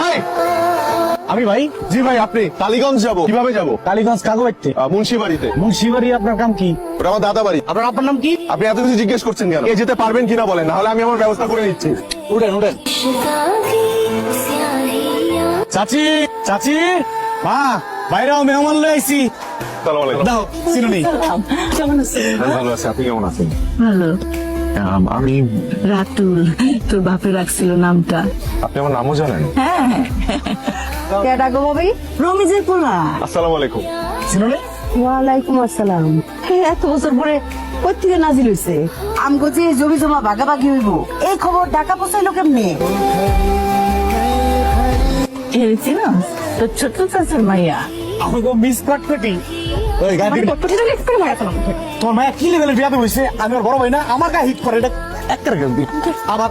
ভাই আমি ভাই? জি ভাই, আপনি? টালিগঞ্জ যাবো। কিভাবে যাবো? কালীগঞ্জ কাগো বাড়িতে? মুন্সিবাড়িতে। মুন্সিবাড়ি। আপনার কাম কি? ওটা আমার দাদা বাড়ি। আপনার আপনার নাম কি? আপনি এত কিছু জিজ্ঞেস করছেন কেন? এ যেতে পারবেন কিনা বলেন, নাহলে আমি আমার ব্যবস্থা করে নিচ্ছি। উঠেন উঠেন। চাচি চাচি, মা বাইরেও মেহমান লয়ে আইছি। আসসালামু আলাইকুম। দাও চিনুনি। কেমন আছিস? ভালো আছি, আপনি কেমন আছেন? ভালো। আমি। রাতুল, তোর বাপে রাখছিল নামটা। আপনি আমার নামও জানেন? হ্যাঁ। কে ডাকো ভাবি? রমিজের পোলা। আসসালামু আলাইকুম। চিনুনি? ওয়ালাইকুম আসসালাম। এত বছর পরে কোথেকে নাজিল হইছে? আমগো যে জমি জমা ভাগাভাগি হইব, এই খবর ঢাকা পৌঁছাইলো কেমনে? তোর ছোট চাচার মাইয়া। আমাকে মিস কাটপেটি। ওই গাড়ি তোমার মায়া কি লেভেলের বিয়াদব হইছে? আমি ওর বড় ভাই না, আমার গায়ে হিট করে এটা একটা আবার